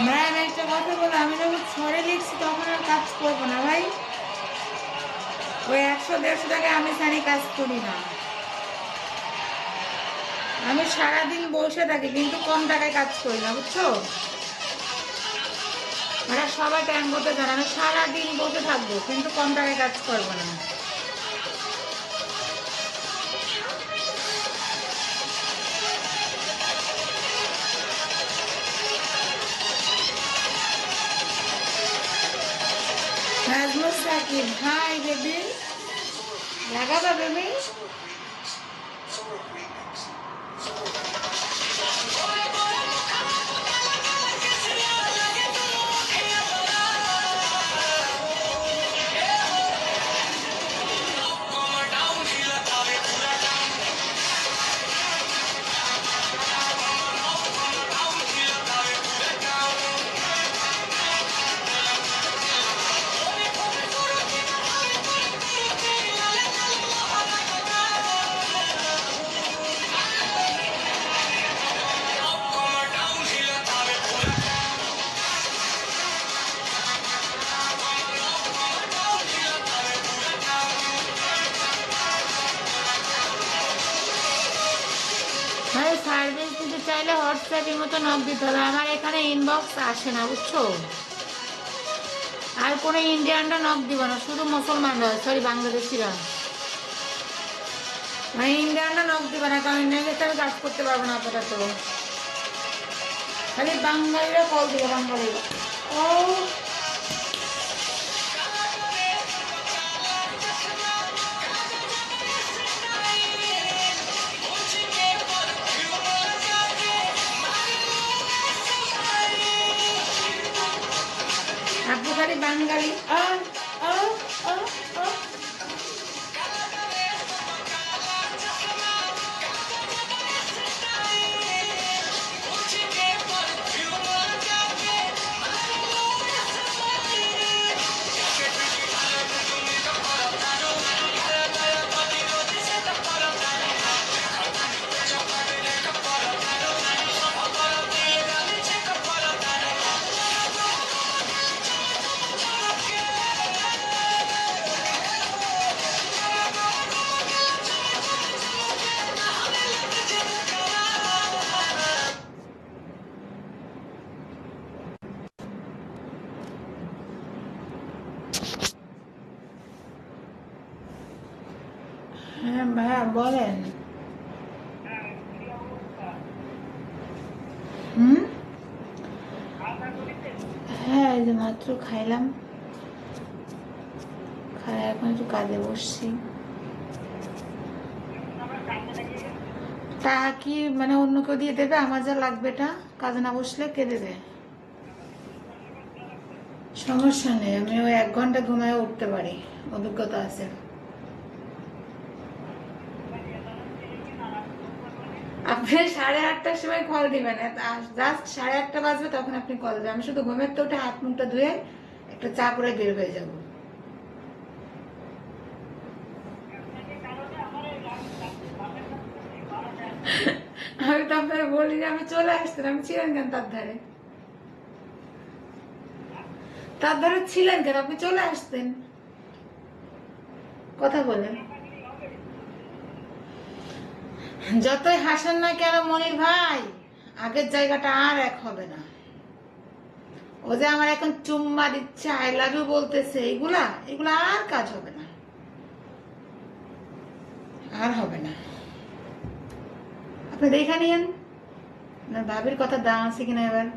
Ma'am একটা কথা বলো, আমি যখন ছড়ে লিখছি তখন আর কাজ করবো না ভাই। ওই 100-150 টাকায় আমি সারি কাজ করি না। আমি সারাদিন বসে থাকি কিন্তু কম টাকায় কাজ করি না, বুঝছো? ওরা সবাই টাইম করতে জানে, আমি সারাদিন বসে থাকবো কিন্তু কম টাকায় কাজ করবো না। নাজমুল সাকিব, হাই বেবি, লাগাবা বেবি? সার্ভিস দিতে চাইলে হোয়াটসঅ্যাপের মতো নক দিতে হবে, আমার এখানে ইনবক্স আসে না, বুঝছো? আর কোনো ইন্ডিয়ানরা নক দিব না, শুধু মুসলমানরা, সরি বাংলাদেশিরা। মানে ইন্ডিয়ানরা নক দিবে না, কারণ ইন্ডিয়ানদের সাথে কাজ করতে পারবো না আপাতত। খালি বাঙালিরা কল দিবে, বাঙালিরা। ও আপনি খালি বাঙালি। হ্যাঁ ভাইয়া বলেন। হ্যাঁ এই যে মাত্র খাইলাম, খাই এখন একটু কাজে বসছি। তা কি মানে অন্য কেউ দিয়ে দেবে? আমার যা লাগবে এটা কাজে না বসলে কে দেবে? সমস্যা নেই, আমি ওই 1 ঘন্টা ঘুমায় উঠতে পারি, অভিজ্ঞতা আছে। আপনি 8:30টার সময় কল দিবেন, জাস্ট 8:30 বাজবে তখন আপনি কল দেবেন। আমি শুধু ঘুমের তো উঠে হাত মুখটা ধুয়ে একটা চা করে বের হয়ে যাব। আমি তো আপনারা বলি যে আমি চলে আসতেন, আমি ছিলেন কেন তার ধারে? তার ধারে ছিলেন কেন? আপনি চলে আসতেন কথা বলেন। যতই হাসান না কেন মনির ভাই, আগের জায়গাটা আর এক হবে না। ও যে আমার এখন চুম্মা দিচ্ছে, আই লাভ ইউ বলতেছে, এগুলা এগুলা আর কাজ হবে না, আর হবে না। আপনি দেখে নিয়েন না ভাবির কথা দাম আছে কিনা এবার।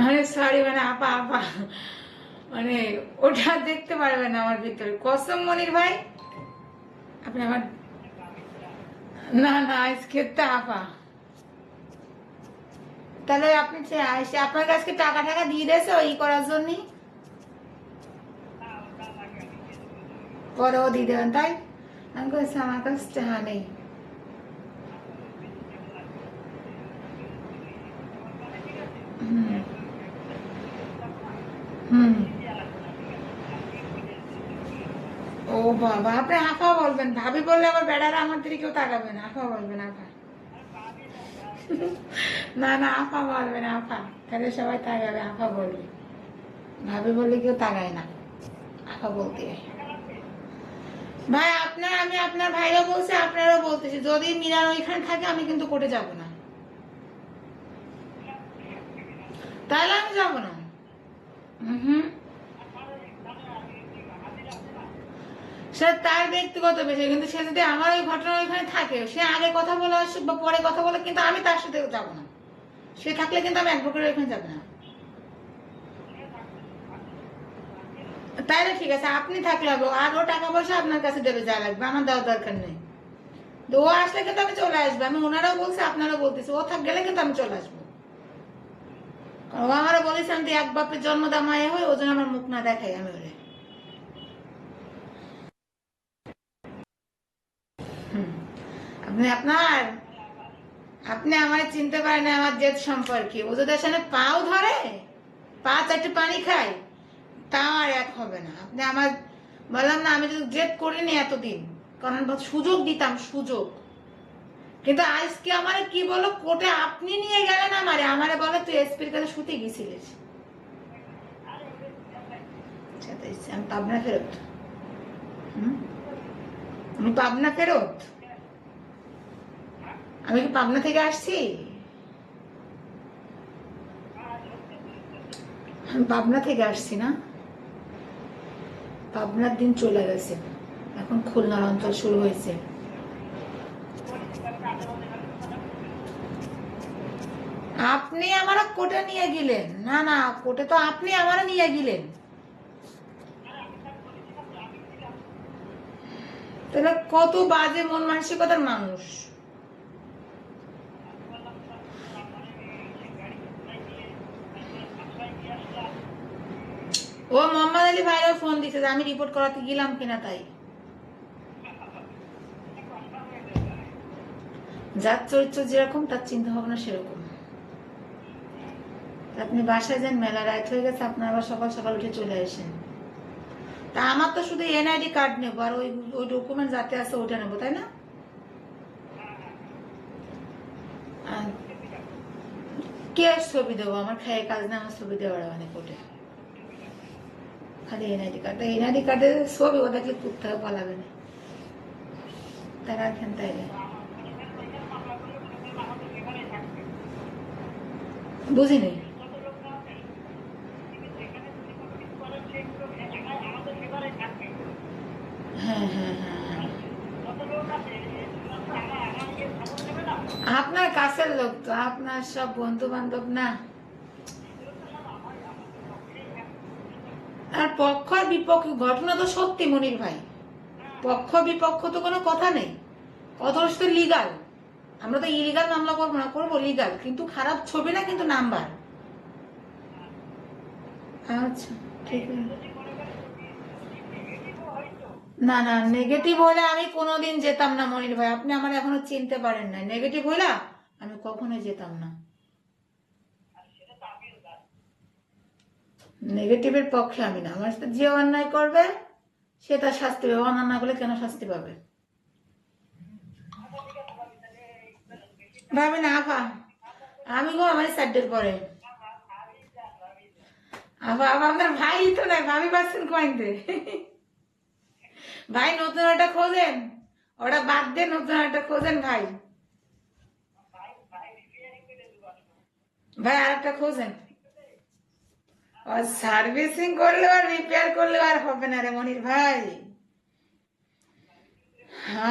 আরে সরি মানে আপা আপা মানে ওটা দেখতে পারবেন না আমার ভিতরে, কসম মনির ভাই। আপনি আমার, না না আজকে তো আপা, তাহলে আপনি আপনার কাছে টাকা টাকা দিয়ে দিয়েছে ওই করার জন্য, পরেও দিয়ে দেবেন তাই? আমি বলছি আমার কাছে টাকা নেই। হুম হুম। ও বাবা, আপনি আফা বলবেন, ভাবি বললে আবার বেড়ারা আমার দিকে কেউ তাকাবে না, আফা বলবেন আফা। না না আফা বলবেন আফা, তাহলে সবাই তাকাবে, আফা বলবে। ভাবি বললে কেউ তাকায় না, আফা বলতে হয়। ভাই আপনার, আমি আপনার ভাইও বলছে আপনারও বলতেছি, যদি মিরান ওইখানে থাকে আমি কিন্তু কোর্টে যাব না, তাহলে আমি যাবো না। হুম। সে তার ব্যক্তিগত বিষয়, কিন্তু সে যদি আমার ওই ঘটনা ওইখানে থাকে, সে আগে কথা বলে আসুক বা পরে কথা বলে, কিন্তু আমি তার সাথে যাবো না। সে থাকলে কিন্তু আমি অ্যাডভোকেটের ওইখানে যাবো না। তাইলে ঠিক আছে, আপনি থাকলে হবে, আর ও টাকা পয়সা আপনার কাছে দেবে যা লাগবে, আমার দেওয়ার দরকার নেই। তো ও আসলে কিন্তু আমি চলে আসবো, আমি ওনারাও বলছি আপনারাও বলতেছি, ও থাক গেলে কিন্তু আমি চলে আসবো। ও আমারও বলেছে আমি এক বাপের জন্মদা মায়া হই, ওই জন্য আমার মুখ না দেখাই আমি ওরে। হুম। আপনি আপনার, আপনি আমার চিনতে পারেন না আমার জেদ সম্পর্কে, ও যদি আসলে পাও ধরে, পা চারটে পানি খায়, তাও আর এক হবে না। আপনি আমার, বললাম না আমি যদি জেদ করিনি এতদিন, কারণ সুযোগ দিতাম, সুযোগ। কিন্তু আজকে আমারে কি বলো, কোর্টে আপনি নিয়ে গেলেন আমারে, আমারে বলে তুই এসপির কাছে শুতে গেছিলিস। আমি পাবনা ফেরত। হুম? আমি পাবনা ফেরত, আমি কি পাবনা থেকে আসছি? আমি পাবনা থেকে আসছি না, পাবনার দিন চলে গেছে, এখন খুলনার অঞ্চল শুরু হয়েছে। আপনি আমার কোর্টে নিয়ে গেলেন, না না কোর্টে তো আপনি আমার নিয়ে গেলেন, তাহলে কত বাজে মন মানসিকতার মানুষ। ও মোহাম্মদ আলী ভাইরাও ফোন দিচ্ছে যে আমি রিপোর্ট করাতে গেলাম কিনা, তাই যার চরিত্র যেরকম তার চিন্তা ভাবনা সেরকম। আপনি বাসায় যান, মেলা রাত হয়ে গেছে, আপনার আবার সকাল সকাল উঠে চলে আসেন। তা আমার তো শুধু এনআইডি কার্ড নেবো, আর ওই ওই ডকুমেন্ট যাতে আছে ওইটা নেবো, তাই না? আর কে ছবি দেবো, আমার খেয়ে কাজ না, আমার ছবি দেওয়ার মানে কোর্টে খালি এনআইডি কার্ড, এনআইডি কার্ডের ছবি ও দেখলে কুপ থেকে পালাবে না, তাই রাখেন তাইলে। বুঝিনি। হ্যাঁ হ্যাঁ হ্যাঁ হ্যাঁ। আপনার কাছের লোক তো, আপনার সব বন্ধু বান্ধব না। আর পক্ষ আর বিপক্ষ ঘটনা তো সত্যি মনির ভাই, পক্ষ বিপক্ষ তো কোনো কথা নেই, অথচ তো লিগাল। আমরা তো ইলিগাল মামলা করবো না, করবো লিগাল, কিন্তু খারাপ ছবি না, কিন্তু নাম্বার। আচ্ছা ঠিক আছে। না না নেগেটিভ হলে আমি কোনোদিন যেতাম না মনির ভাই, আপনি আমার এখনো চিনতে পারেন না, নেগেটিভ হইলা আমি কখনোই যেতাম না। নেগেটিভের পক্ষে আমি না, আমার সাথে যে অন্যায় করবে সে তার শাস্তি পাবে, অন্যায় না করলে কেন শাস্তি পাবে? ভাবি না আফা, আমি গো আমার সাইডের পরে। আফা আফা আপনার ভাই তো নাই, ভাবি পাচ্ছেন কয়েনতে। ভাই নতুন একটা খোঁজেন, ওটা বাদ দিয়ে নতুন একটা খোঁজেন ভাই। ভাই আর একটা খোঁজেন। আর সার্ভিসিং করলে আর রিপেয়ার করলে আর হবে না রে মনির ভাই,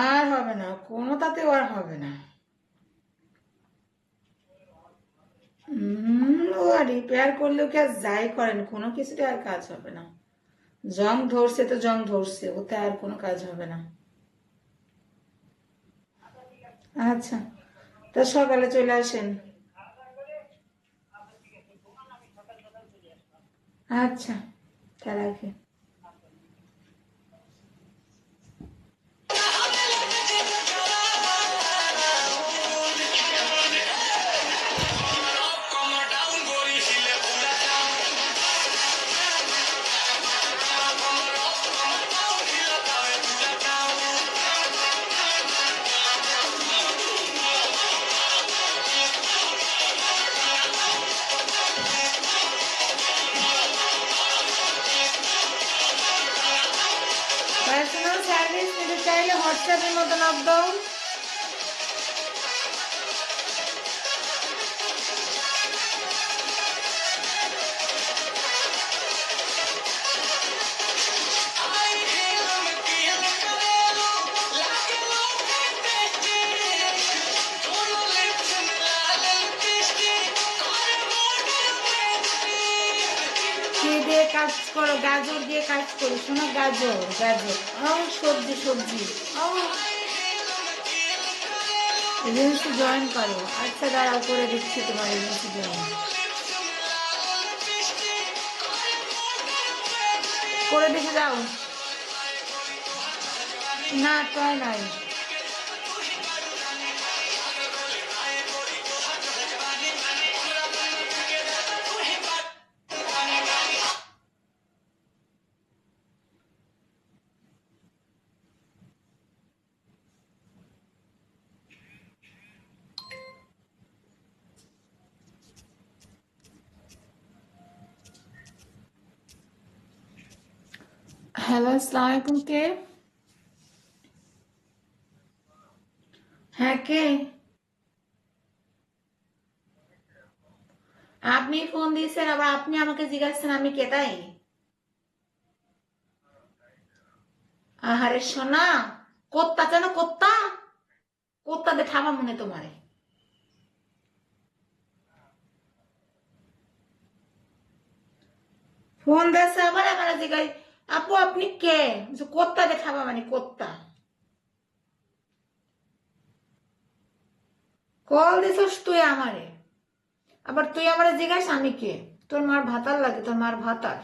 আর হবে না কোনোটাতেও, আর হবে না। ও আর রিপেয়ার করলেও কি আর যাই করেন কোনো কিছুতে আর কাজ হবে না। জং ধরছে তো জং ধরছে, ওতে আর কোনো কাজ হবে না। আচ্ছা, তা সকালে চলে আসেন। আচ্ছা, তার আগে পার্সোনাল সার্ভিস নিতে চাইলে হোয়াটসঅ্যাপের মতো নক দাও। কি দিয়ে কাজ করো? গাজর দিয়ে কাজ করি, শোনো, গাজর গাজর। ও সবজি সবজি। ও এজেন্সি জয়েন করো? আচ্ছা দাঁড়াও, করে দিচ্ছি তোমার এজেন্সি জয়েন। করে দেখে যাও। না, টয় নাই। হ্যালো, আসসালামু আলাইকুম। কে? হ্যাঁ, কে? আপনি ফোন দিয়েছেন, আবার আপনি আমাকে জিজ্ঞাসছেন আমি কে, তাই? আহারে সোনা, কোত্তা জানো? কোত্তা, কোত্তা দে ঠাবা মনে তোমারে। ফোন দিয়েছে আবার আমার জিজ্ঞাসা, আপু আপনি কে? বলছে, কোত্তা দে ঠাবা মানে কোত্তা। কল দিছস তুই আমারে, আবার তুই আমারে জিজ্ঞাসা আমি কে? তোর মার ভাতার লাগে, তোর মার ভাতার।